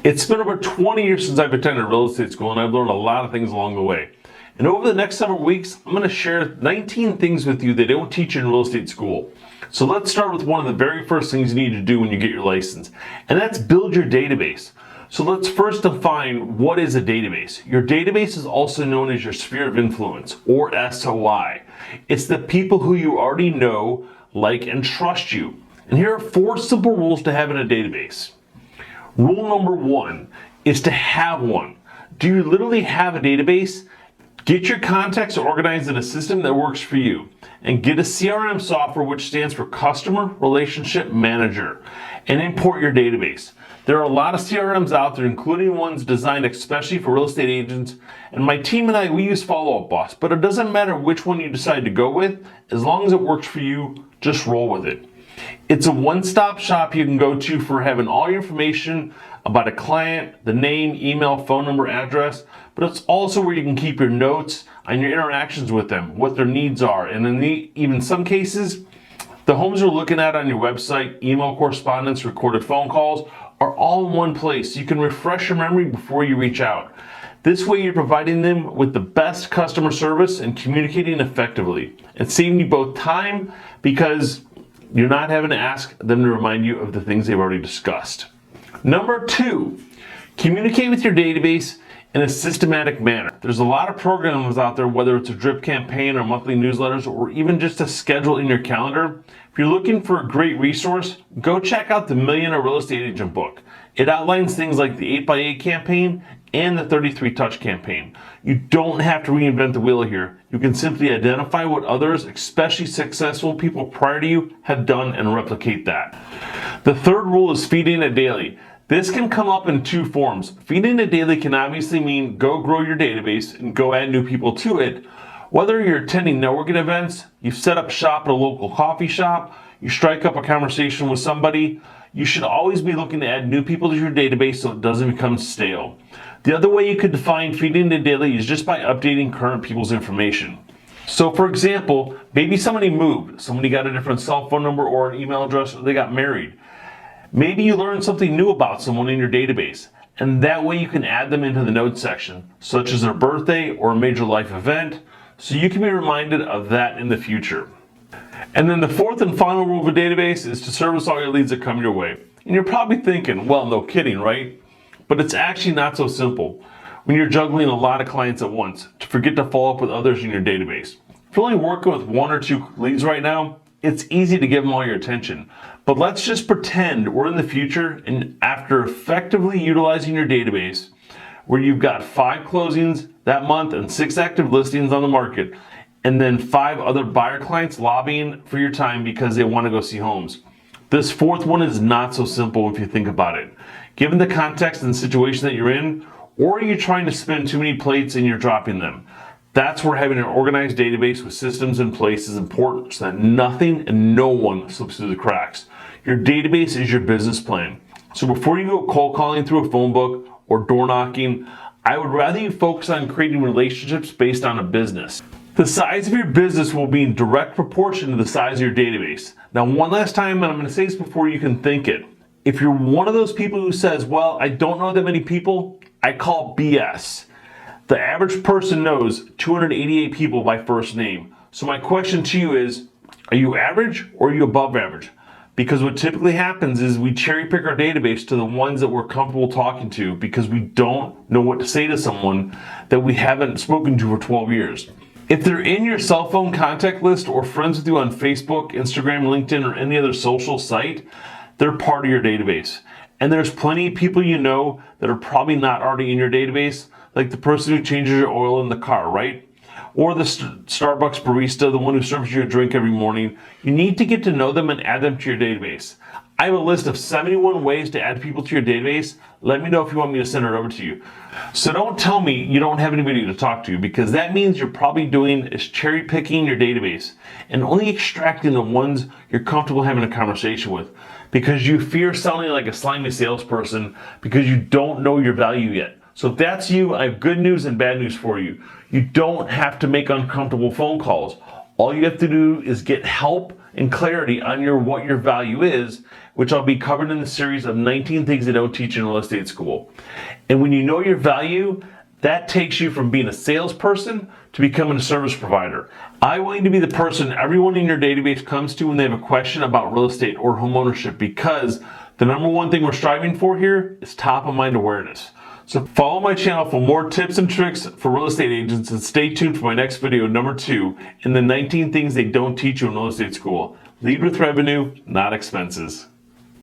It's been over 20 years since I've attended real estate school, and I've learned a lot of things along the way. And over the next several weeks, I'm going to share 19 things with you they don't teach you in real estate school. So let's start with one of the very first things you need to do when you get your license, and that's build your database. So let's first define what is a database. Your database is also known as your sphere of influence, or SOI. It's the people who you already know, like, and trust you. And here are 4 simple rules to have in a database. Rule number 1 is to have one. Do you literally have a database? Get your contacts organized in a system that works for you, and get a CRM software, which stands for Customer Relationship Manager, and import your database. There are a lot of CRMs out there, including ones designed especially for real estate agents, and my team and I, we use Follow Up Boss, but it doesn't matter which one you decide to go with. As long as it works for you, just roll with it. It's a one-stop shop you can go to for having all your information about a client, the name, email, phone number, address, but it's also where you can keep your notes on your interactions with them, what their needs are, and in even some cases, the homes you're looking at on your website, email correspondence, recorded phone calls are all in one place. You can refresh your memory before you reach out. This way you're providing them with the best customer service and communicating effectively. It's saving you both time because you're not having to ask them to remind you of the things they've already discussed. Number 2, communicate with your database in a systematic manner. There's a lot of programs out there, whether it's a drip campaign or monthly newsletters or even just a schedule in your calendar. If you're looking for a great resource, go check out the Millionaire Real Estate Agent book. It outlines things like the 8x8 campaign and the 33 Touch campaign. You don't have to reinvent the wheel here. You can simply identify what others, especially successful people prior to you, have done and replicate that. The third rule is feeding it daily. This can come up in 2 forms. Feeding it daily can obviously mean go grow your database and go add new people to it. Whether you're attending networking events, you've set up shop at a local coffee shop, you strike up a conversation with somebody, you should always be looking to add new people to your database so it doesn't become stale. The other way you could define feeding it daily is just by updating current people's information. So for example, maybe somebody moved, somebody got a different cell phone number or an email address, or they got married. Maybe you learned something new about someone in your database, and that way you can add them into the notes section, such as their birthday or a major life event, so you can be reminded of that in the future. And then the 4th and final rule of a database is to service all your leads that come your way. And you're probably thinking, well, no kidding, right? But it's actually not so simple when you're juggling a lot of clients at once to forget to follow up with others in your database. If you're only working with 1 or 2 leads right now, it's easy to give them all your attention. But let's just pretend we're in the future, and after effectively utilizing your database, where you've got 5 closings that month and 6 active listings on the market, and then 5 other buyer clients lobbying for your time because they want to go see homes. This 4th one is not so simple if you think about it. Given the context and situation that you're in, or are you trying to spin too many plates and you're dropping them? That's where having an organized database with systems in place is important so that nothing and no one slips through the cracks. Your database is your business plan. So before you go cold calling through a phone book or door knocking, I would rather you focus on creating relationships based on a business. The size of your business will be in direct proportion to the size of your database. Now, one last time, and I'm going to say this before you can think it. If you're one of those people who says, well, I don't know that many people, I call BS. The average person knows 288 people by first name. So my question to you is, are you average or are you above average? Because what typically happens is we cherry pick our database to the ones that we're comfortable talking to because we don't know what to say to someone that we haven't spoken to for 12 years. If they're in your cell phone contact list or friends with you on Facebook, Instagram, LinkedIn, or any other social site, they're part of your database. And there's plenty of people you know that are probably not already in your database, like the person who changes your oil in the car, right? Or the Starbucks barista, the one who serves you a drink every morning. You need to get to know them and add them to your database. I have a list of 71 ways to add people to your database. Let me know if you want me to send it over to you. So don't tell me you don't have anybody to talk to, because that means you're probably doing is cherry picking your database and only extracting the ones you're comfortable having a conversation with, because you fear sounding like a slimy salesperson because you don't know your value yet. So if that's you, I have good news and bad news for you. You don't have to make uncomfortable phone calls. All you have to do is get help and clarity on what your value is, which I'll be covered in the series of 19 things they don't teach in real estate school. And when you know your value, that takes you from being a salesperson to becoming a service provider. I want you to be the person everyone in your database comes to when they have a question about real estate or home ownership, because the number one thing we're striving for here is top of mind awareness. So follow my channel for more tips and tricks for real estate agents, and stay tuned for my next video, number 2, in the 19 things they don't teach you in real estate school. Lead with revenue, not expenses.